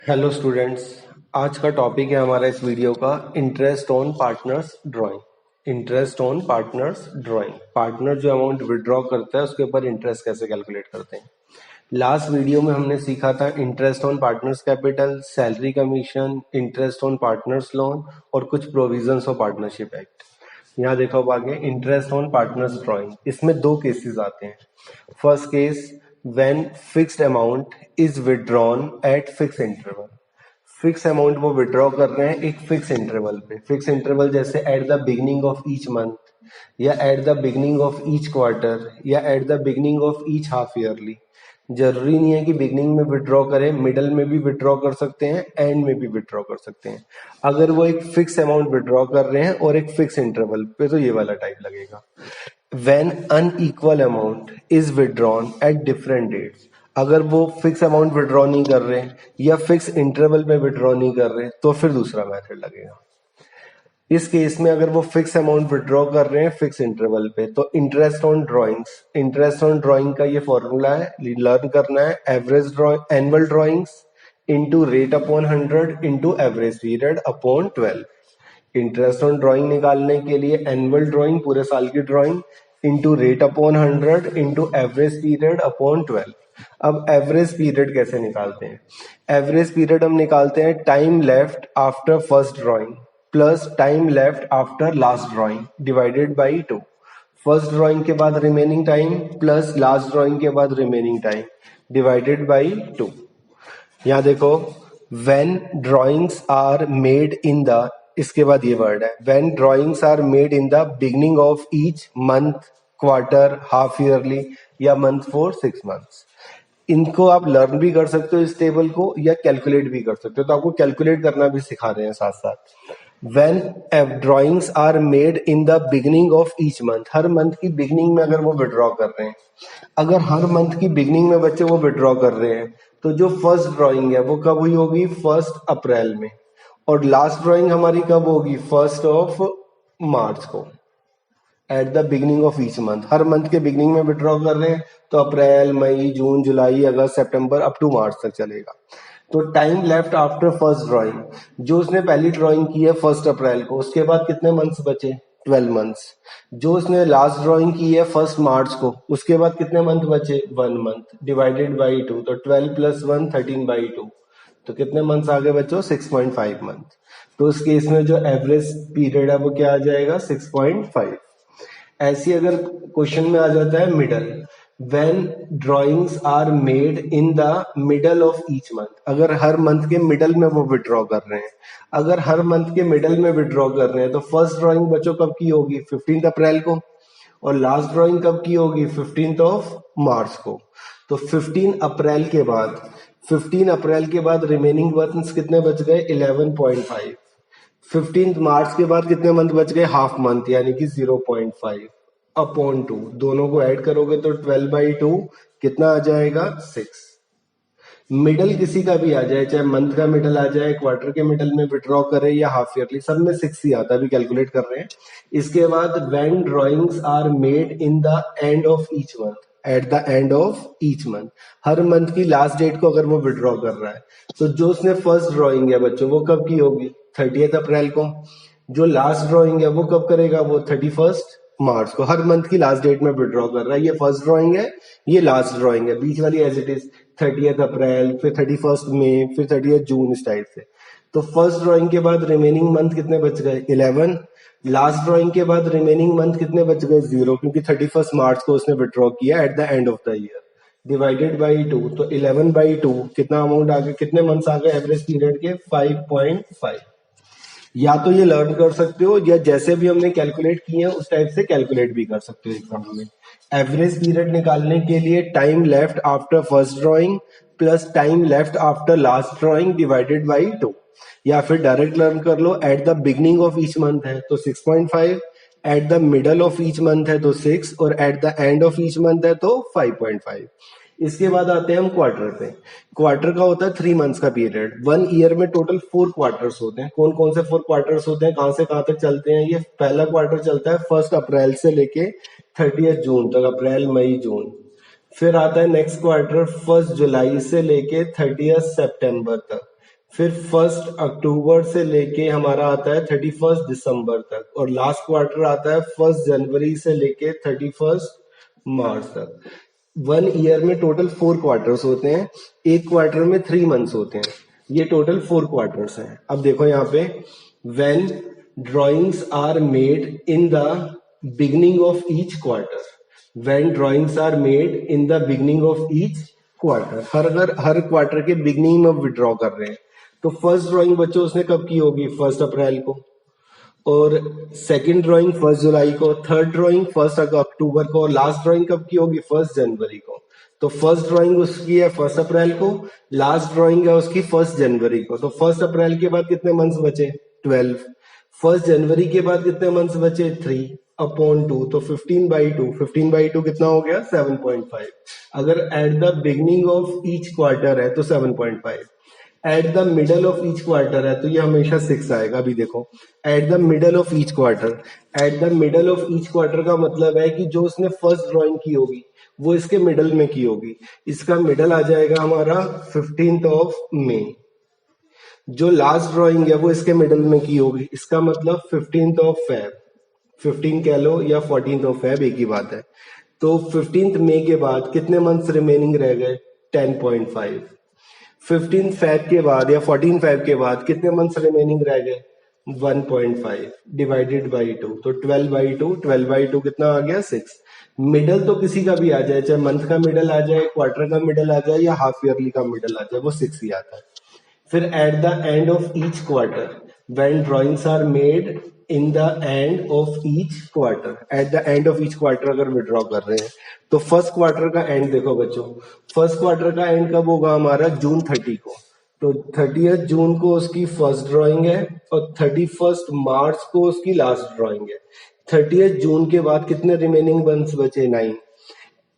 Hello students. आज का topic है हमारा इस वीडियो का interest on partners drawing. Interest on partners drawing, partner जो अमाउंट विड्रॉ करता है उसके ऊपर इंटरेस्ट कैसे कैलकुलेट करते हैं। लास्ट वीडियो में हमने सीखा था interest on partners capital, salary commission, interest on partners loan और कुछ प्रोविजंस ऑफ पार्टनरशिप एक्ट। यहाँ देखो अब आगे इंटरेस्ट ऑन पार्टनर्स ड्राइंग, इसमें दो केसेस आते हैं। First case, when fixed amount is withdrawn at fix interval. Fix amount वो विड्रॉ कर रहे हैं एक फिक्स इंटरवल पे। फिक्स इंटरवल जैसे at the beginning of each month, या at the beginning of each quarter, या at the beginning of each half yearly. जरूरी नहीं है कि बिगनिंग में विड्रॉ करें, मिडल में भी विड्रॉ कर सकते हैं, एंड में भी विड्रॉ कर सकते हैं। अगर वो एक फिक्स अमाउंट विड्रॉ कर रहे हैं और एक फिक्स इंटरवल पे तो ये वाला टाइप लगेगा। When unequal amount is withdrawn at different dates, अगर वो फिक्स अमाउंट विड्रॉ नहीं कर रहे या फिक्स इंटरवल में विड्रॉ नहीं कर रहे तो फिर दूसरा मेथड लगेगा। इस केस में अगर वो फिक्स अमाउंट विड्रॉ कर रहे हैं फिक्स इंटरवल पे तो interest on drawings, interest on drawing का ये फॉर्मूला है, लर्न करना है। Average drawing annual drawings into rate upon 100 into average period upon 12। Interest on drawing निकालने के लिए एनुअल ड्राइंग पूरे साल की drawing into rate upon 100 into average period upon 12। अब एवरेज पीरियड कैसे निकालते हैं? एवरेज पीरियड हम निकालते हैं time left after first drawing plus time left after last drawing divided by 2। First drawing के बाद remaining time plus last drawing के बाद रिमेनिंग टाइम डिवाइडेड बाई 2। यहाँ देखो, when drawings are made in the, इसके बाद ये वर्ड है, when drawings are made in the beginning of each month, quarter, half yearly या मंथ फॉर 6 मंथ्स। इनको आप लर्न भी कर सकते हो इस टेबल को, या कैलकुलेट भी कर सकते हो, तो आपको कैलकुलेट करना भी सिखा रहे हैं साथ साथ। When drawings are made in the beginning of each month, her month की बिगनिंग में अगर वो विड्रॉ कर रहे हैं, अगर हर मंथ की बिगनिंग में बच्चे वो विड्रॉ कर रहे हैं तो जो फर्स्ट ड्राइंग है वो कब हुई होगी? 1 अप्रैल में। और लास्ट ड्राइंग हमारी कब होगी? 1 मार्च को। Eight the beginning of each month, हर मंथ के बिगिनिंग में विड्रॉ कर रहे हैं तो अप्रैल, मई, जून, जुलाई, अगस्त, सितंबर अप टू मार्च तक चलेगा। तो time left after first drawing, जो उसने पहली ड्राइंग की है 1 अप्रैल को, उसके बाद कितने मंथ्स बचे? 12 मंथ्स। जो उसने लास्ट ड्राइंग की है 1 मार्च को, उसके बाद कितने मंथ बचे? 1 मंथ डिवाइडेड बाई 2, तो 12 प्लस 1 13 बाई 2, तो कितने मंथ्स आगे बचो? 6.5 मंथ। तो इस केस में जो एवरेज पीरियड है वो क्या आ जाएगा? 6.5। ऐसी अगर क्वेश्चन में आ जाता है middle, when drawings are made in the middle of each month, अगर हर मंथ के मिडल में वो विड्रॉ कर रहे हैं, अगर हर मंथ के मिडल में विड्रॉ कर रहे हैं तो फर्स्ट ड्राइंग बच्चों कब की होगी? 15 अप्रैल को। और लास्ट ड्राइंग कब की होगी? 15 मार्च को। तो 15 अप्रैल के बाद रिमेनिंग मंथ्स कितने बच गए? 11.5। 15 मार्च के बाद कितने मंथ बच गए? हाफ मंथ, यानी कि 0.5 अपॉन 2। दोनों को ऐड करोगे तो 12/2 कितना आ जाएगा? 6। मिडल किसी का भी आ जाए, चाहे मंथ का मिडल आ जाए, क्वार्टर के मिडल में विड्रॉ करे या हाफ ईयरली, सब में 6 ही आता है। अभी कैलकुलेट कर रहे हैं। इसके बाद when drawings are made in the end of each month, at the end of each month, हर मंथ की लास्ट डेट को अगर वो विड्रॉ कर रहा है तो जो उसने फर्स्ट ड्राइंग है बच्चों वो कब की होगी? 30 अप्रैल को। जो लास्ट ड्राइंग है वो कब करेगा? वो 31 मार्च को। हर मंथ की लास्ट डेट में विड्रॉ कर रहा है। ये फर्स्ट ड्राइंग है, ये लास्ट ड्राइंग है, बीच वाली एज इट इज 30 अप्रैल, फिर 31 मई, फिर 30 जून, इस टाइप से। तो फर्स्ट ड्राइंग के बाद रिमेनिंग मंथ कितने बच गए? 11। लास्ट ड्राइंग के बाद रिमेनिंग मंथ कितने बच गए? 0, क्योंकि 31 मार्च को उसने विड्रॉ किया eight the end of the year, divided by 2। तो 11/2 कितना अमाउंट आ गया? कितने मंथ्स आ गए एवरेज पीरियड के? 5.5। या तो ये लर्न कर सकते हो, या जैसे भी हमने कैलकुलेट किए हैं उस टाइप से कैलकुलेट भी कर सकते हो एग्जाम में। एवरेज पीरियड निकालने के लिए time left after first drawing plus time left after last drawing divided by 2, या फिर डायरेक्ट लर्न कर लो। At the beginning of each month है तो 6.5, at the middle of each month है तो 6, और at the end of each month है तो 5.5। इसके बाद आते हैं हम क्वार्टर पे। क्वार्टर का होता है 3 मंथ्स का पीरियड। 1 ईयर में टोटल 4 क्वार्टर्स होते हैं। कौन कौन से 4 क्वार्टर्स होते हैं, कहां से कहां तक चलते हैं? ये पहला क्वार्टर चलता है 1 अप्रैल से लेके 30 जून तक, अप्रैल, मई, जून। फिर आता है नेक्स्ट क्वार्टर 1 जुलाई से लेके 30 सितंबर तक। फिर 1 अक्टूबर से लेके हमारा आता है 31 दिसंबर तक, और लास्ट क्वार्टर आता है 1 जनवरी से लेके 31 मार्च तक। 1 ईयर में टोटल 4 क्वार्टर्स होते हैं, एक क्वार्टर में 3 मंथ्स होते हैं, ये टोटल 4 क्वार्टर्स हैं। अब देखो यहाँ पे, when drawings are made in the beginning of each quarter, when drawings are made in the beginning of each quarter, हर क्वार्टर के बिगनिंग में विड्रॉ कर रहे हैं। तो फर्स्ट ड्राइंग बच्चों उसने कब की होगी? 1 अप्रैल को, और सेकंड ड्राइंग 1 जुलाई को, थर्ड ड्राइंग 1 अक्टूबर को, और लास्ट ड्राइंग कब की होगी? 1 जनवरी को। तो फर्स्ट ड्राइंग उसकी है 1 अप्रैल को, लास्ट ड्राइंग है उसकी 1 जनवरी को। तो 1 अप्रैल के बाद कितने मंथ्स बचे? 12। 1 जनवरी के बाद कितने मंथ्स बचे? 3/2। तो 15/2, 15/2 कितना हो गया? 7.5। अगर at the beginning of each quarter है तो 7.5, eight the middle of each quarter है तो ये हमेशा 6 आएगा। अभी देखो, eight the middle of each quarter, at the middle of each quarter का मतलब है कि जो उसने फर्स्ट ड्राइंग की होगी वो इसके मिडल में की होगी। इसका मिडल आ जाएगा हमारा 15 मई। जो लास्ट ड्राइंग है वो इसके मिडल में की होगी, इसका मतलब 15 फेब, 15 कह लो या 14 फेब, एक ही बात है। तो 15 मई के बाद कितने मंथ्स रिमेनिंग रह गए? 10.5। 15 फेब के बाद या 14 फेब के बाद कितने मंथ्स रिमेनिंग रह गए? 1.5 डिवाइडेड बाई 2, तो 12/2, 12/2 कितना आ गया? 6। मिडल तो किसी का भी आ जाए, चाहे मंथ का मिडल आ जाए, क्वार्टर का मिडल आ जाए या हाफ ईयरली का मिडल आ जाए, वो 6 ही आता है। फिर at the end of each quarter, when drawings are made in the end of each quarter, at the end of each quarter अगर विड्रॉ कर रहे हैं तो फर्स्ट क्वार्टर का एंड देखो बच्चों, फर्स्ट क्वार्टर का एंड कब होगा हमारा? जून 30 को। तो 30 जून को उसकी फर्स्ट ड्राइंग है और 31 मार्च को उसकी लास्ट ड्राइंग है। 30 जून के बाद कितने रिमेनिंग मंथ्स बचे? 9।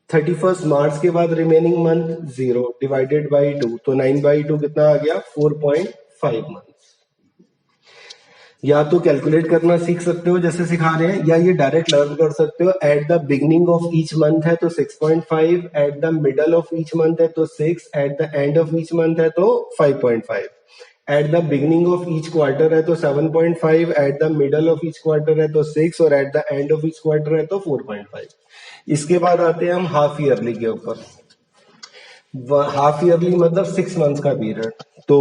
31 मार्च के बाद रिमेनिंग मंथ 0 डिवाइडेड बाई 2, तो 9/2 कितना आ गया? 4.5 मंथ। या तो कैलकुलेट करना सीख सकते हो जैसे सिखा रहे हैं, या ये डायरेक्ट लर्न कर सकते हो। Eight the beginning of each month है तो 6.5, at the middle of each month है तो 6, at the end of each month है तो 5.5, eight the beginning of each quarter है तो 7.5, eight the middle of each quarter है तो 6, और at the end of each quarter है तो 4.5। इसके बाद आते हैं हम हाफ ईयरली के ऊपर। हाफ ईयरली मतलब 6 मंथ्स का पीरियड। तो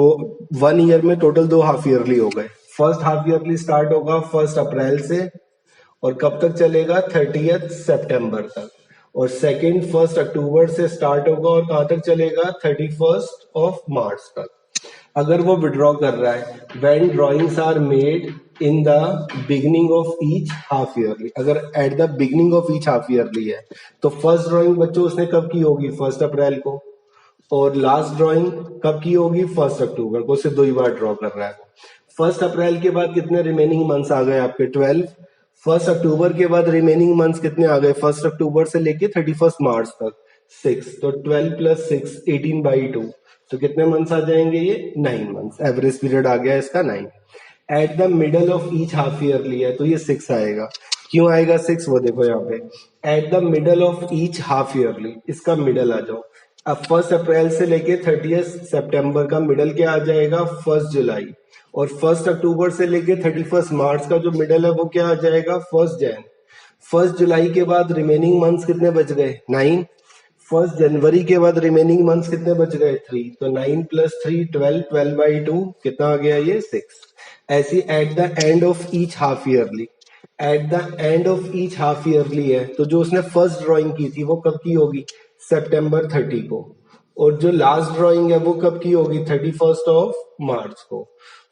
1 ईयर में टोटल 2 हाफ ईयरली हो गए। फर्स्ट हाफ ईयरली स्टार्ट होगा 1 अप्रैल से और कब तक चलेगा? 30 सितंबर तक। और सेकेंड 1 अक्टूबर से स्टार्ट होगा और कहां तक चलेगा? 31 मार्च तक। अगर वो विड्रॉ कर रहा है, when drawings are made in the beginning of each half yearly, अगर at the beginning of each half yearly है तो फर्स्ट ड्राइंग बच्चों उसने कब की होगी? 1 अप्रैल को, और लास्ट ड्राइंग कब की होगी? 1 अक्टूबर को। सिर्फ 2 ही बार ड्रॉ कर रहा है। 1 अप्रैल के बाद कितने रिमेनिंग मंथ्स आ गए आपके? 12। 1 अक्टूबर के बाद रिमेनिंग मंथ्स कितने आ गए? 1 अक्टूबर से लेके 31 मार्च तक 6, तो 12 + 6 18/2, तो कितने मंथ्स आ जाएंगे? ये 9 मंथ्स। एवरेज पीरियड आ गया इसका 9। Eight the middle of each half yearly है तो ये 6 आएगा। क्यों आएगा 6? वो देखो यहाँ पे, eight the middle of each half yearly, इसका मिडल आ जाओ। अब 1 अप्रैल से लेके 30 सितंबर का मिडल क्या आ जाएगा? 1 जुलाई। और 1 अक्टूबर से लेके 31 मार्च का जो मिडल है वो क्या आ जाएगा? 1 जैन। 1 जुलाई के बाद रिमेनिंग मंथ्स कितने बच गए? 9। 1 जनवरी के बाद रिमेनिंग मंथ्स कितने बच गए? 3, तो 9 + 3 12, 12/2 कितना आ गया? ये 6। ऐसी eight the end of each half yearly, eight the end of each half yearly है तो जो उसने फर्स्ट ड्राइंग की थी वो कब की होगी? सितंबर 30 को। और जो लास्ट ड्राइंग है वो कब की होगी? 31 मार्च को।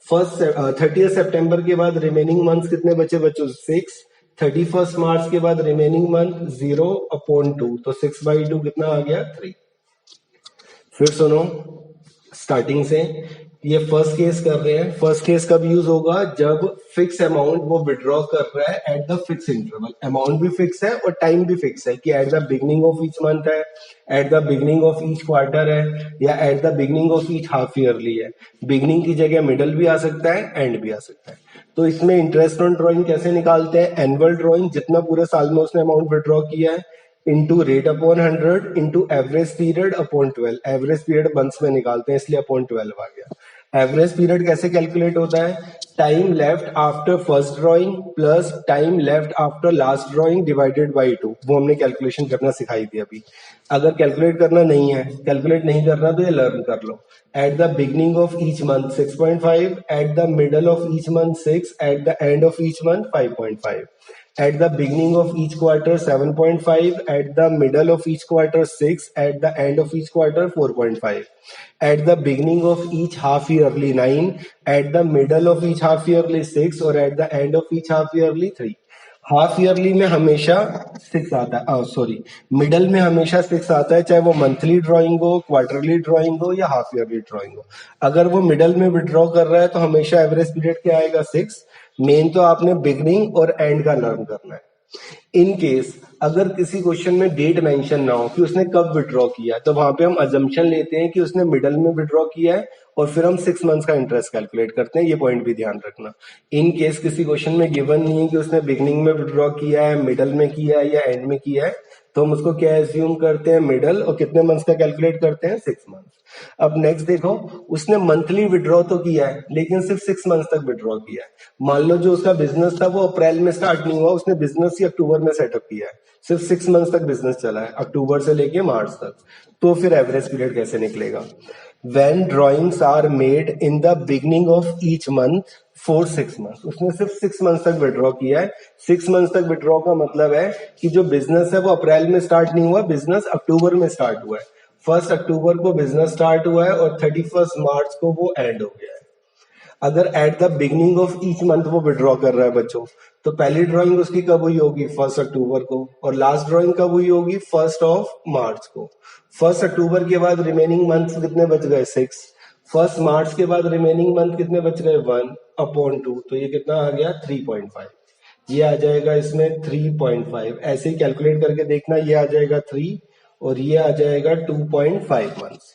30 सितंबर के बाद रिमेनिंग मंथ्स कितने बचे बच्चों? 6। 31 मार्च के बाद रिमेनिंग मंथ 0/2, तो 6/2 कितना आ गया? 3। फिर सुनो स्टार्टिंग से, ये फर्स्ट केस कर रहे हैं। फर्स्ट केस कब यूज होगा? जब फिक्स अमाउंट वो विड्रॉ कर रहा है at the fix interval. Amount भी फिक्स है और टाइम भी फिक्स है कि at the beginning of each month है, at the beginning of each quarter है, या at the beginning of each half yearly है। बिगनिंग की जगह मिडल भी आ सकता है, एंड भी आ सकता है। तो इसमें इंटरेस्ट ऑन ड्रॉइंग कैसे निकालते हैं? एनुअल ड्रॉइंग, जितना पूरे साल में उसने अमाउंट विड्रॉ किया है, into rate upon 100 into average period upon 12। Average period months में निकालते हैं इसलिए अपॉन 12 आ गया। एवरेज पीरियड कैसे कैलकुलेट होता है? Time left after first drawing plus time left after last drawing divided by 2। वो हमने कैलकुलेशन करना सिखाई थी अभी। अगर कैलकुलेट करना नहीं है, कैलकुलेट नहीं करना तो ये लर्न कर लो। At the beginning of each month 6.5, at the middle of each month 6, at the end of each month 5.5, at the beginning of each quarter 7.5, at the middle of each quarter 6, at the end of each quarter 4.5, at the beginning of each half yearly 9, at the middle of each half yearly 6 और at the end of each half yearly 3। Half yearly में हमेशा 6 आता है, sorry, middle में हमेशा 6 आता है, चाहे वो मंथली ड्राइंग हो, क्वार्टरली ड्राइंग हो या हाफ ईयरली ड्राइंग हो। अगर वो मिडल में विड्रॉ कर रहा है तो हमेशा एवरेज पीरियड क्या आएगा? 6। मेन तो आपने बिगनिंग और एंड का लर्न करना है। इन केस अगर किसी क्वेश्चन में डेट मेंशन ना हो कि उसने कब विड्रॉ किया, तो वहां पे हम अजम्पशन लेते हैं कि उसने मिडल में विड्रॉ किया है और फिर हम 6 मंथ्स का इंटरेस्ट कैलकुलेट करते हैं। ये पॉइंट भी ध्यान रखना। इन केस किसी क्वेश्चन में गिवन नहीं है कि उसने बिगनिंग में विड्रॉ किया है, मिडल में किया है या एंड में किया है, तो हम उसको क्या एज्यूम करते हैं? मिडल। और कितने मंथ्स का कैलकुलेट करते हैं? 6 मंथ्स। अब नेक्स्ट देखो, उसने मंथली विड्रॉ तो किया है लेकिन सिर्फ 6 मंथ्स तक विड्रॉ किया है। मान लो जो उसका बिजनेस था वो अप्रैल में स्टार्ट नहीं हुआ, उसने बिजनेस ही अक्टूबर में सेटअप किया है, सिर्फ 6 मंथ्स तक बिजनेस चला है, अक्टूबर से लेके मार्च तक। तो फिर एवरेज पीरियड कैसे निकलेगा? When drawings are made in the beginning of each month for 6 months, उसने सिर्फ 6 मंथ्स तक विड्रॉ किया है। 6 मंथ्स तक विड्रॉ का मतलब है कि जो बिजनेस है वो अप्रैल में स्टार्ट नहीं हुआ, बिजनेस अक्टूबर में स्टार्ट हुआ है। 1 अक्टूबर को बिजनेस स्टार्ट हुआ है और 31 मार्च को वो एंड हो गया है। अगर at the beginning of each month वो विड्रॉ कर रहा है बच्चों, तो पहली ड्राइंग उसकी कब हुई होगी? 1 अक्टूबर को। और लास्ट ड्राइंग कब हुई होगी? 1 मार्च को। 1 अक्टूबर के बाद रिमेनिंग मंथ कितने बच गए? 6। 1 मार्च के बाद रिमेनिंग मंथ कितने बच गए? 1/2। तो ये कितना आ गया? 3.5। ये आ जाएगा इसमें 3.5। ऐसे ही कैलकुलेट करके देखना, ये आ जाएगा 3 और ये आ जाएगा 2.5 मंथ्स।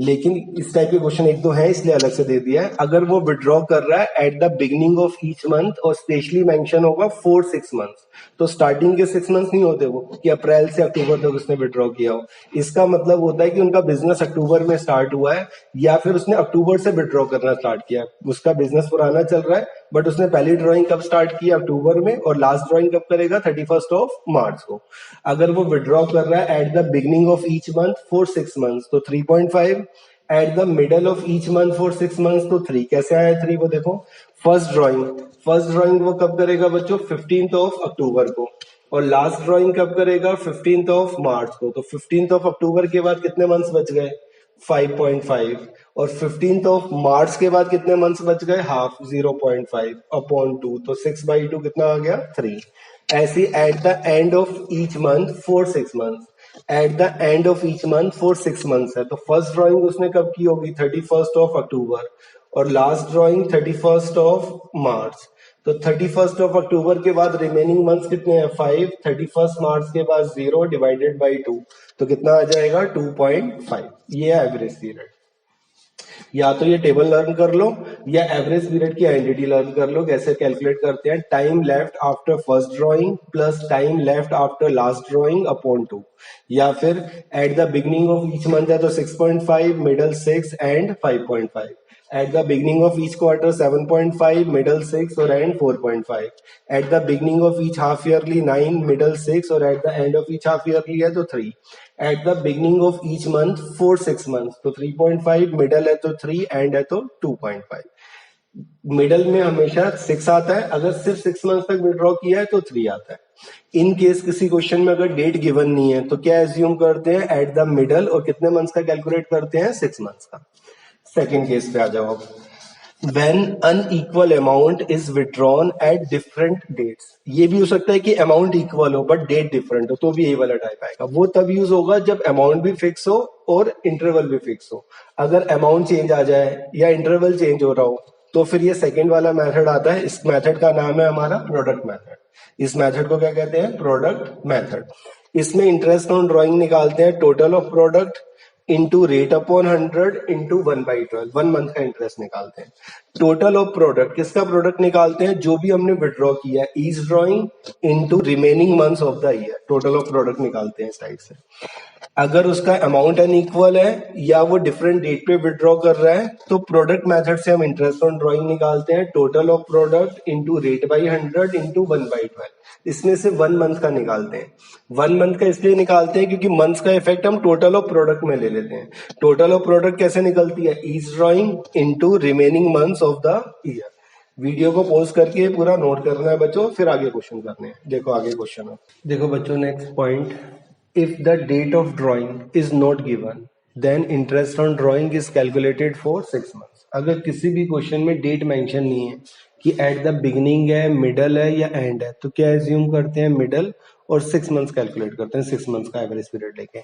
लेकिन इस टाइप के क्वेश्चन एक दो है इसलिए अलग से दे दिया है। अगर वो विड्रॉ कर रहा है at the beginning of each month और स्पेशली मेंशन होगा 4-6 मंथ्स, तो स्टार्टिंग के 6 मंथ्स नहीं होते वो कि अप्रैल से अक्टूबर तक उसने विड्रॉ किया हो। इसका मतलब होता है कि उनका बिजनेस अक्टूबर में स्टार्ट हुआ है या फिर उसने अक्टूबर से विड्रॉ करना स्टार्ट किया। उसका बिजनेस पुराना चल रहा है बट उसने पहली ड्राइंग कब स्टार्ट की? अक्टूबर में। और लास्ट ड्राइंग कब करेगा? 31 मार्च को। अगर वो विड्रॉ कर रहा है at the beginning of each month for 6 months तो 3.5, eight the middle of each month for 6 months तो 3। कैसे आया 3? वो देखो, फर्स्ट ड्राइंग वो कब करेगा बच्चों? 15 अक्टूबर को। और लास्ट ड्राइंग कब करेगा? 15 मार्च को। तो 15 अक्टूबर के बाद कितने मंथ्स बच गए? 5.5। और 15 मार्च के बाद कितने मंथ्स बच गए? हाफ, 0.5/2। तो 6/2 कितना आ गया? 3। ऐसी eight the end of each month for 6 months, eight the end of each month for 6 months है। तो फर्स्ट ड्राइंग उसने कब की होगी? 31 अक्टूबर। और लास्ट ड्राइंग 31 मार्च। तो 31 अक्टूबर के बाद रिमेनिंग मंथ्स कितने हैं? 5। 31 मार्च के बाद 0 डिवाइडेड बाई 2, तो कितना आ जाएगा? 2.5। ये है एवरेज पीरियड। या तो ये टेबल लर्न कर लो या एवरेज पीरियड की आइडेंटिटी लर्न कर लो। कैसे कैलकुलेट करते हैं? Time left after first drawing plus time left after last drawing upon 2। या फिर at the beginning of each month है तो 6.5, middle 6 and 5.5। Eight the beginning of each quarter 7.5, middle 6 और and 4.5। Eight the beginning of each half yearly 9, middle 6 और at the end of each half yearly है तो 3। Eight the beginning of each month for 6 months तो 3.5, middle है तो 3, and है तो 2.5। Middle में हमेशा 6 आता है, अगर सिर्फ 6 मंथ्स तक विड्रॉ किया है तो 3 आता है। इन केस किसी क्वेश्चन में अगर डेट गिवन नहीं है तो क्या एज्यूम करते हैं? Eight the middle. और कितने मंथ्स का कैलकुलेट करते हैं? 6 मंथ्स का। सेकेंड केस पे आ जाओ अब। When unequal amount is withdrawn at different dates, ये भी हो सकता है कि अमाउंट इक्वल हो बट डेट डिफरेंट हो, तो भी यही वाला टाइप आएगा। वो तब यूज होगा जब अमाउंट भी फिक्स हो और इंटरवल भी फिक्स हो। अगर अमाउंट चेंज आ जाए या इंटरवल चेंज हो रहा हो तो फिर ये सेकेंड वाला मेथड आता है। इस मेथड का नाम है हमारा प्रोडक्ट मेथड। इस मेथड को क्या कहते हैं? Product method. इसमें इंटरेस्ट ऑन ड्रॉइंग निकालते हैं total of product into rate upon 100 into 1/12, 1 month का इंटरेस्ट निकालते हैं। टोटल ऑफ प्रोडक्ट, किसका प्रोडक्ट निकालते हैं? जो भी हमने विड्रॉ किया है, each drawing into remaining months of the year. Total of product निकालते हैं इस टाइप से। अगर उसका अमाउंट अनइक्वल है या वो डिफरेंट डेट पे विड्रॉ कर रहा है तो प्रोडक्ट मेथड से हम इंटरेस्ट ऑन ड्राइंग निकालते हैं, total of product into rate by 100 into 1/12। इसमें से 1 मंथ का निकालते हैं। 1 मंथ का इसलिए निकालते हैं क्योंकि मंथ्स का इफेक्ट हम टोटल ऑफ प्रोडक्ट में ले लेते हैं। टोटल ऑफ प्रोडक्ट कैसे निकलती है? Each drawing into remaining months of the year. Video को पॉज करके पूरा नोट करना है बच्चों, फिर आगे क्वेश्चन करने हैं। देखो आगे क्वेश्चन है, देखो बच्चों next point, if the date of drawing is not given then interest on drawing is calculated for 6 months। अगर किसी भी क्वेश्चन में डेट मेंशन नहीं है कि एट द बिगिनिंग है, मिडल है या एंड है, तो क्या एज्यूम करते हैं? मिडल, और 6 मंथ्स कैलकुलेट करते हैं, 6 मंथ्स का एवरेज पीरियड लेके।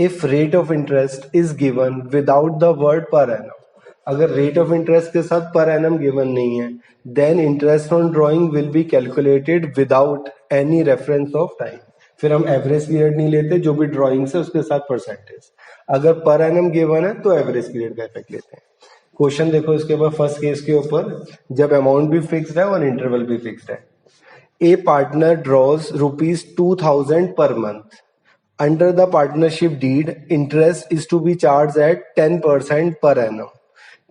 If rate of interest is given without the word per annum, अगर रेट ऑफ इंटरेस्ट के साथ पर एनम गिवन नहीं है then interest on drawing will be calculated without any reference of time. फिर हम average period नहीं लेते, जो भी ड्राइंग है उसके साथ परसेंटेज। अगर पर एनम गिवन है तो एवरेज पीरियड का इफेक्ट लेते हैं। क्वेश्चन देखो इसके बाद फर्स्ट केस के ऊपर, जब अमाउंट भी फिक्स्ड है और इंटरवल भी फिक्स्ड है। ए partner draws ₹2000 per month. Under the partnership deed, interest is to be charged at 10% per annum.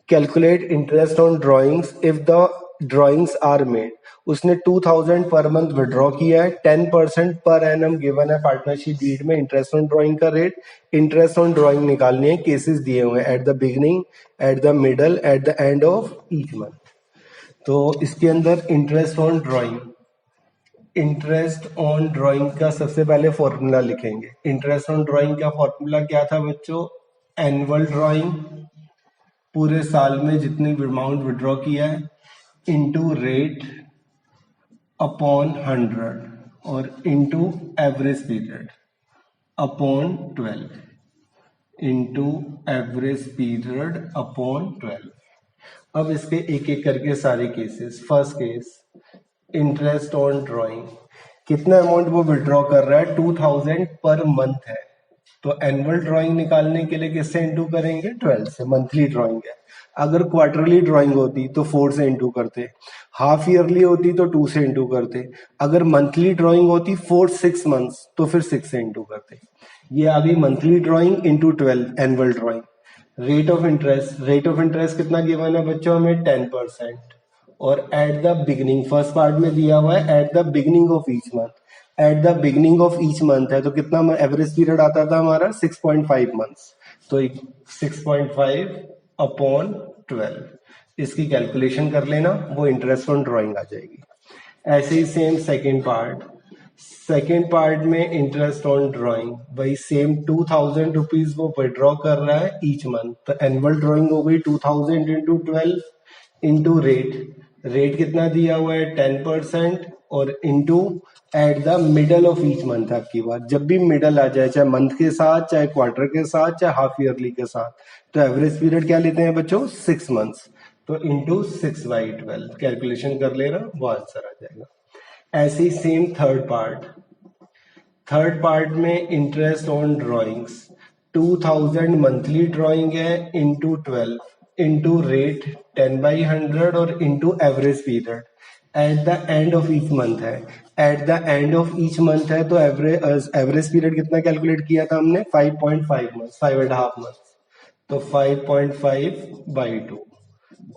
Calculate interest on drawings if the drawings are made. उसने 2000 per month withdraw किया है, 10% पर annum given है partnership deed में interest on drawing का rate. Interest on drawing निकालनी है, cases दिए हुए हैं eight the beginning, eight the middle, eight the end of each month. तो इसके अंदर interest on drawing, interest on drawing का सबसे पहले फॉर्मूला लिखेंगे। इंटरेस्ट ऑन ड्राइंग का फॉर्मूला क्या था बच्चों? एनुअल ड्राइंग, पूरे साल में जितनी अमाउंट विड्रॉ किया है, इनटू रेट अपॉन 100 और into average period upon 12, into average period upon 12। अब इसके एक एक करके सारे cases. First case, interest on drawing, कितना अमाउंट वो विड्रॉ कर रहा है? 2000 पर मंथ है, तो एनुअल ड्राइंग निकालने के लिए किससे इंटू करेंगे? 12 से। मंथली ड्राइंग है, अगर क्वार्टरली ड्राइंग होती तो 4 से इंटू करते, हाफ ईयरली होती तो 2 से इंटू करते, अगर मंथली ड्राइंग होती फॉर 6 मंथ्स तो फिर 6 से इंटू करते। ये आ गई monthly drawing into 12 annual drawing. Rate of interest, rate of interest कितना गिवन है बच्चों हमें? 10%। और at the beginning, first part में दिया हुआ है at the beginning of each month, at the beginning of each month है तो कितना एवरेज पीरियड आता था हमारा? 6.5 मंथ्स। तो 6.5 अपॉन 12, इसकी कैलकुलेशन कर लेना, वो इंटरेस्ट ऑन ड्राइंग आ जाएगी। ऐसे ही same second part, second part में इंटरेस्ट ऑन ड्राइंग, वही सेम 2000 रुपीज वो विड्रॉ कर रहा है ईच मंथ, तो एनुअल ड्राइंग हो गई 2000 इंटू 12 इंटू रेट, रेट कितना दिया हुआ है? 10% और into eight the middle of each month. आपकी बात, जब भी मिडल आ जाए, चाहे मंथ के साथ, चाहे क्वार्टर के साथ, चाहे हाफ ईयरली के साथ, तो एवरेज पीरियड क्या लेते हैं बच्चों? 6 मंथ्स। तो इंटू 6/12 कैलकुलेशन कर लेना, वो आंसर आ जाएगा। ऐसे ही same third part, third part में interest on drawings, 2000 monthly drawing है इंटू 12 इंटू रेट 10/100 और into average period at the end of each month है, at the end of each month है तो एवरेज पीरियड कितना कैलकुलेट किया था हमने? 5.5 मंथ, 5.5 मंथ, तो 5.5/2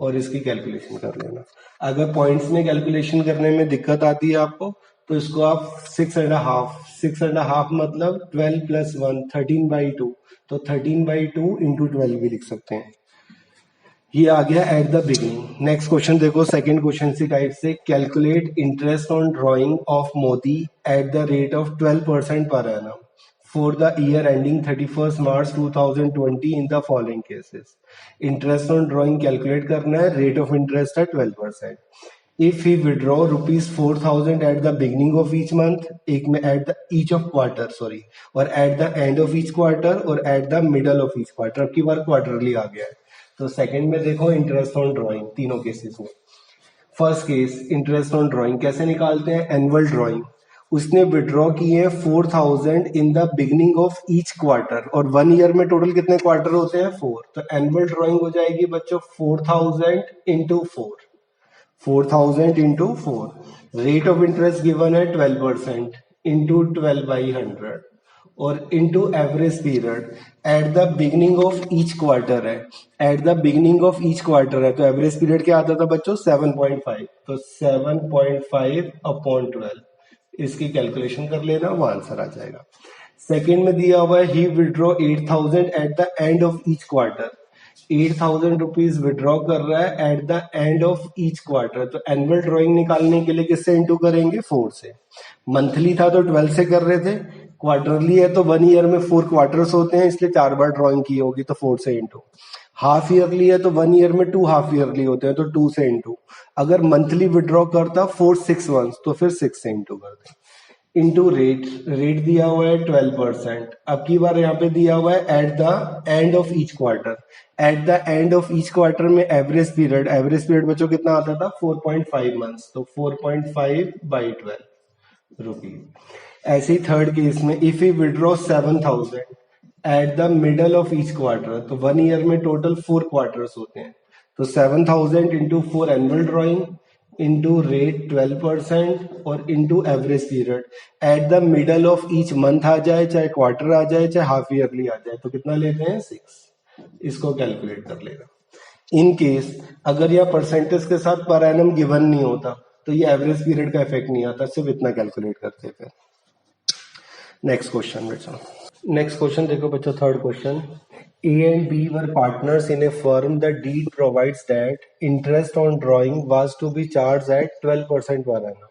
और इसकी कैलकुलेशन कर लेना। अगर पॉइंट्स में कैलकुलेशन करने में दिक्कत आती है आपको तो इसको आप 6.5 मतलब 12 + 1 13/2, तो 13/2 इंटू 12 भी लिख सकते हैं। ये आ गया eight the beginning. Next question देखो, सेकंड क्वेश्चन सी टाइप से, calculate interest on drying of Modi at the rate of 12% per annum for the year ending 31 March 2020 in the following cases. Interest on drawing calculate करना है, rate of interest है 12%। If he withdraw ₹4000 eight the beginning of each month, एक में at the each of quarter sorry, और at the end of each quarter और at the middle of each quarter, अब की बार quarterly आ गया है। तो सेकंड में देखो इंटरेस्ट ऑन ड्राइंग तीनों केसेस में। First case interest on drawing कैसे निकालते हैं? एनुअल ड्राइंग, उसने विड्रॉ किए 4000 इन the beginning of each quarter, और 1 ईयर में टोटल कितने क्वार्टर होते हैं? 4, तो एनुअल ड्राइंग हो जाएगी बच्चों 4000 into 4, 4000 into 4। Rate of interest given है 12% इंटू 12/100 और into average period at the beginning of each quarter है, at the beginning of each quarter है, तो एवरेज पीरियड क्या आता था बच्चों 7.5, तो 7.5 अपॉन 12, इसकी कैलकुलेशन कर लेना, वो आंसर आ जाएगा। सेकेंड में दिया हुआ है ही withdraw 8,000 at the end of each quarter, 8,000 rupees withdraw कर रहा है at the end of each quarter, तो एनुअल ड्रॉइंग निकालने के लिए किससे इंटू करेंगे 4 से, मंथली था तो 12 से कर रहे थे, क्वार्टरली है तो 1 ईयर में 4 क्वार्टर्स होते हैं इसलिए 4 बार ड्रॉइंग की होगी तो 4 से इंटू, हाफ ईयरली है तो 1 ईयर में 2 हाफ ईयरली होते हैं तो 2 से इंटू, अगर मंथली विड्रॉ करता 4 6 मंथ्स तो फिर 6 से इंटू कर दे, इंटू रेट, रेट दिया हुआ है 12%, अब की बार यहाँ पे दिया हुआ है at the end of each quarter, at the end of each quarter में एवरेज पीरियड बच्चों कितना आता था 4.5 मंथ्स, तो 4.5 बाई 12 रुपीज। ऐसे ही थर्ड केस में if you withdraw 7,000 eight the middle of each quarter, तो 1 ईयर में टोटल 4 क्वार्टर्स होते हैं, तो 7,000 into 4 annual drawing into rate 12% और into average period at the middle of each month आ जाए, चाहे क्वार्टर आ जाए, चाहे हाफ ईयरली आ जाए, तो कितना लेते हैं 6, इसको कैलकुलेट कर लेगा। इन केस अगर यह परसेंटेज के साथ पर एनम गिवन नहीं होता तो ये एवरेज पीरियड का इफेक्ट नहीं आता, सिर्फ इतना कैलकुलेट करते फिर। नेक्स्ट क्वेश्चन बच्चों, नेक्स्ट क्वेश्चन देखो बच्चों, third question, A and B were partners in a firm. The deed provides that interest on drawing was to be charged at 12% per annum.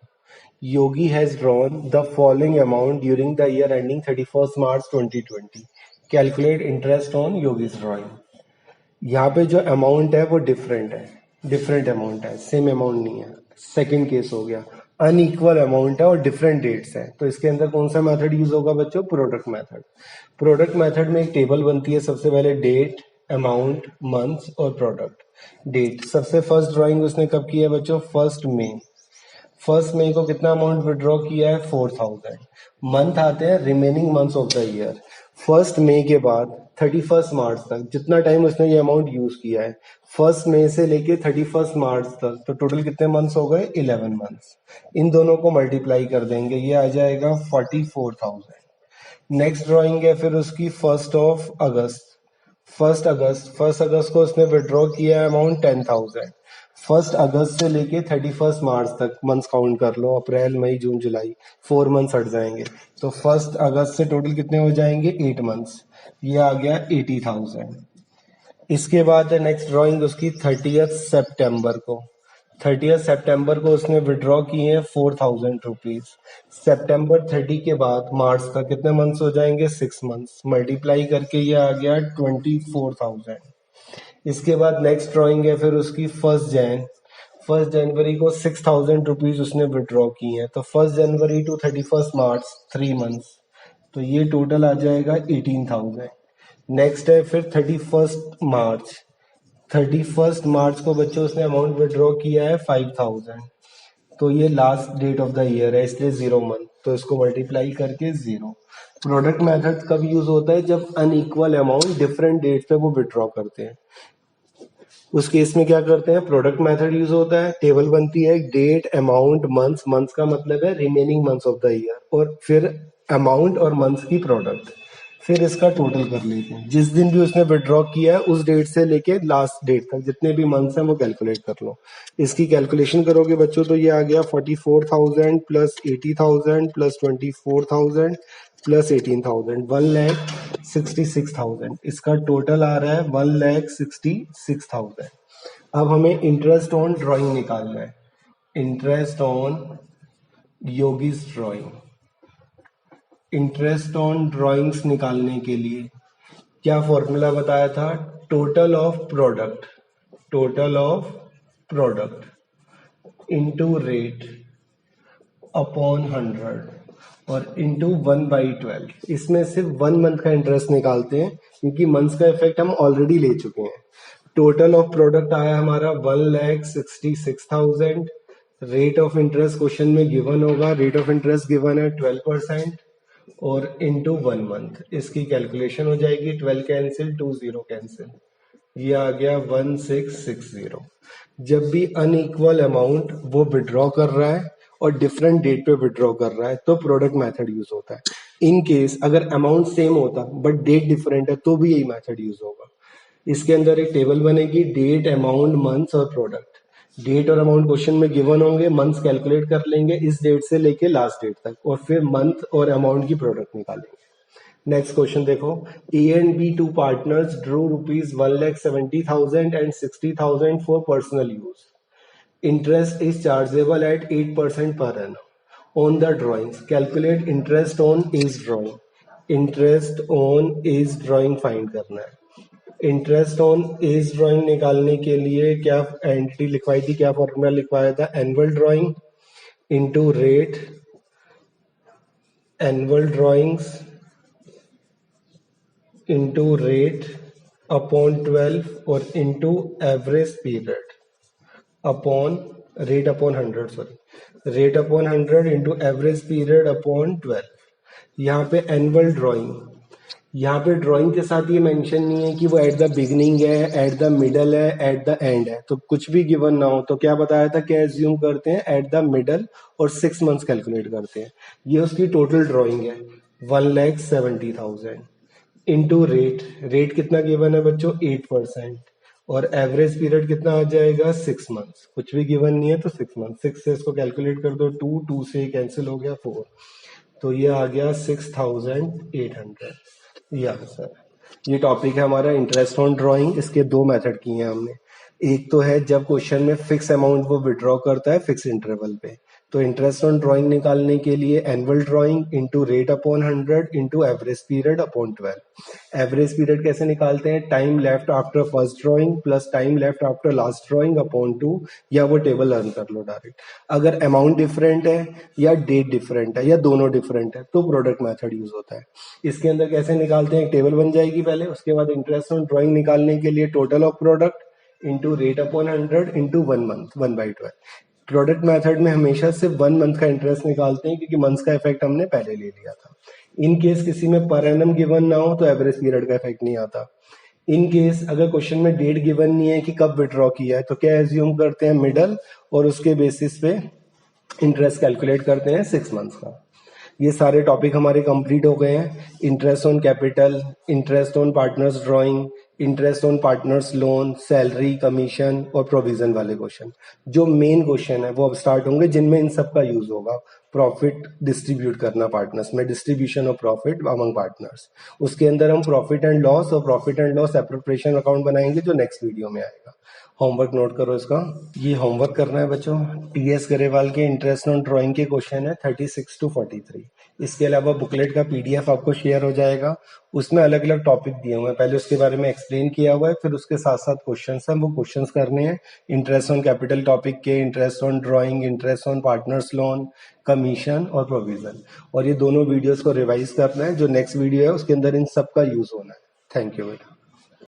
Yogi has drawn the following amount during the year ending 31st March 2020. Calculate interest on Yogi's drawing. यहाँ पे जो amount है वो different है, different amount है, same amount नहीं है। Second case हो गया अनइक्वल अमाउंट है और डिफरेंट डेट्स है, तो इसके अंदर कौन सा मेथड यूज होगा बच्चों, प्रोडक्ट मेथड। प्रोडक्ट मेथड में एक टेबल बनती है, सबसे पहले डेट, अमाउंट, मंथ्स और प्रोडक्ट। डेट सबसे फर्स्ट ड्राइंग उसने कब की है बच्चों, 1 मई, 1 मई को कितना अमाउंट विड्रॉ किया है 4,000। मंथ आते हैं remaining months of the year, 1 मई के बाद 31 मार्च तक जितना टाइम उसने ये अमाउंट यूज किया है, 1 मई से लेके 31 मार्च तक, तो टोटल कितने मंथ्स हो गए 11 मंथ्स। इन दोनों को मल्टीप्लाई कर देंगे, ये आ जाएगा 44,000। नेक्स्ट ड्रॉइंग है फिर उसकी 1 अगस्त, 1 अगस्त को उसने विड्रॉ किया है अमाउंट 10,000। 1 अगस्त से लेके 31 मार्च तक मंथ्स काउंट कर लो, अप्रैल मई जून जुलाई, 4 मंथ्स हट जाएंगे, तो 1 अगस्त से टोटल कितने हो जाएंगे 8 मंथ्स, ये आ गया 80,000। इसके बाद नेक्स्ट ड्राइंग उसकी 30 सितंबर को, 30 सितंबर को उसने विड्रॉ किए हैं 4,000 रुपीज। सितंबर 30 के बाद मार्च तक कितने मंथ्स हो जाएंगे 6 मंथ्स, मल्टीप्लाई करके ये आ गया 24,000। इसके बाद नेक्स्ट ड्राइंग है फिर उसकी 1 जनवरी को 6,000 रुपीज उसने विड्रॉ की हैं, तो 1 जनवरी टू 31 मार्च 3 मंथ्स, तो ये टोटल आ जाएगा 18,000। नेक्स्ट है फिर 31 मार्च, 31 मार्च को बच्चों उसने अमाउंट विड्रॉ किया है 5,000, तो ये last date of the year है इसलिए 0 मंथ, तो इसको मल्टीप्लाई करके 0। प्रोडक्ट मेथड कब यूज होता है, जब अनइक्वल अमाउंट डिफरेंट डेट पे वो विड्रॉ करते हैं, उस केस में क्या करते हैं, प्रोडक्ट मेथड यूज होता है, टेबल बनती है डेट, अमाउंट, मंथ्स, मंथ्स का मतलब है remaining months of the year, और फिर अमाउंट और मंथ्स की प्रोडक्ट, फिर इसका टोटल कर लेते हैं, जिस दिन भी उसने विड्रॉ किया है उस डेट से लेके लास्ट डेट तक जितने भी मंथ्स हैं वो कैलकुलेट कर लो। इसकी कैलकुलेशन करोगे बच्चों तो ये आ गया 44,000 प्लस 80,000 प्लस 24,000 प्लस 18,000, 1,66,000, इसका टोटल आ रहा है 1,66,000। अब हमें इंटरेस्ट ऑन ड्राइंग निकालना है, interest on yogis drawing. Interest on drawings निकालने के लिए क्या फॉर्मूला बताया था, total of product, total of product into rate upon 100 और इंटू 1/12। इसमें सिर्फ 1 मंथ का इंटरेस्ट निकालते हैं क्योंकि मंथ्स का इफेक्ट हम ऑलरेडी ले चुके हैं। टोटल ऑफ प्रोडक्ट आया हमारा 1,66,000। रेट ऑफ इंटरेस्ट क्वेश्चन में गिवन होगा, रेट ऑफ इंटरेस्ट गिवन है 12% और इंटू 1 मंथ, इसकी कैलकुलेशन हो जाएगी 12 कैंसिल 20 कैंसिल, ये आ गया 1,660। जब भी अनइक्वल अमाउंट वो विड्रॉ कर रहा है और डिफरेंट डेट पे विड्रॉ कर रहा है तो प्रोडक्ट मेथड यूज होता है। इन केस अगर अमाउंट सेम होता बट डेट डिफरेंट है तो भी यही मेथड यूज होगा। इसके अंदर एक टेबल बनेगी, डेट, अमाउंट, मंथ्स और प्रोडक्ट। डेट और अमाउंट क्वेश्चन में गिवन होंगे, मंथ्स कैलकुलेट कर लेंगे इस डेट से लेके लास्ट डेट तक, और फिर मंथ और अमाउंट की प्रोडक्ट निकालेंगे। नेक्स्ट क्वेश्चन देखो, A and B two partners drew ₹1,70,000 and 60,000 for personal use. Interest is chargeable at 8% per annum. On the drawings, calculate interest on is drawing. Interest on is drawing find करना है। Interest on is drawing निकालने के लिए क्या entity लिखवाई थी, क्या formula लिखवाया था, annual drawing into rate, annual drawings into rate upon 12 और into average period upon rate upon 100, sorry, rate upon 100 into average period upon 12। यहाँ पे एनुअल ड्राइंग, यहाँ पे ड्राइंग के साथ ये मेंशन नहीं है कि वो एट द बिगिनिंग है, एट द मिडल है, एट द एंड है। तो कुछ भी गिवन ना हो तो क्या बताया था, क्या एज्यूम करते हैं, एट द मिडल, और 6 मंथ्स कैलकुलेट करते हैं। ये उसकी टोटल ड्राइंग है 1,70,000 इंटू रेट, रेट कितना गिवन है बच्चों 8%, और एवरेज पीरियड कितना आ जाएगा 6 मंथ्स, कुछ भी गिवन नहीं है तो 6 मंथ, 6 से इसको कैलकुलेट कर दो, 2 से कैंसिल हो गया 4, तो ये आ गया 6,800। ये आंसर। ये टॉपिक है हमारा इंटरेस्ट ऑन ड्राइंग। इसके दो मेथड किए हैं हमने। एक तो है जब क्वेश्चन में फिक्स अमाउंट वो विड्रॉ करता है फिक्स इंटरवल पे, तो इंटरेस्ट ऑन ड्राइंग निकालने के लिए annual drawing into rate upon 100 into average period upon 12। Average period कैसे निकालते हैं, time left after first drawing plus time left after last drawing upon 2, या वो टेबल लर्न कर लो डायरेक्ट। अगर अमाउंट डिफरेंट है या डेट डिफरेंट है या दोनों डिफरेंट है तो प्रोडक्ट मेथड यूज होता है। इसके अंदर कैसे निकालते हैं, एक टेबल बन जाएगी पहले, उसके बाद इंटरेस्ट ऑन ड्राइंग निकालने के लिए total of product into rate upon 100 into 1 month 1/12। Product method में हमेशा सिर्फ 1 मंथ का इंटरेस्ट निकालते हैं क्योंकि मंथ्स का इफेक्ट हमने पहले ले लिया था। इन केस किसी में पर एनम गिवन ना हो तो एवरेज पीरियड का इफेक्ट नहीं आता। इन केस अगर क्वेश्चन में डेट गिवन नहीं है कि कब विड्रॉ किया है तो क्या एज्यूम करते हैं, मिडल, और उसके बेसिस पे इंटरेस्ट कैलकुलेट करते हैं 6 मंथ्स का। ये सारे टॉपिक हमारे कंप्लीट हो गए हैं। Interest on capital, interest on partners drawing, interest on partners loan, salary, commission और प्रोविजन वाले क्वेश्चन। जो मेन क्वेश्चन है वो अब स्टार्ट होंगे जिनमें इन सब का यूज होगा। प्रॉफिट डिस्ट्रीब्यूट करना पार्टनर्स में, distribution of profit among partners. उसके अंदर हम प्रॉफिट एंड लॉस और profit and loss appropriation account बनाएंगे जो नेक्स्ट वीडियो में आएगा। होमवर्क नोट करो इसका। ये होमवर्क करना है बच्चों, टीएस गरेवाल के इंटरेस्ट ऑन ड्राइंग के क्वेश्चन है 36 to 43। इसके अलावा बुकलेट का पीडीएफ आपको शेयर हो जाएगा, उसमें अलग अलग टॉपिक दिए हुए हैं, पहले उसके बारे में एक्सप्लेन किया हुआ है, फिर उसके साथ साथ क्वेश्चंस हैं, वो क्वेश्चंस करने हैं इंटरेस्ट ऑन कैपिटल टॉपिक के, interest on drawing, interest on partners loan, commission और प्रोविजन। और ये दोनों वीडियोस को रिवाइज करना है, जो नेक्स्ट वीडियो है उसके अंदर इन सब का यूज होना है। थैंक यू बेटा।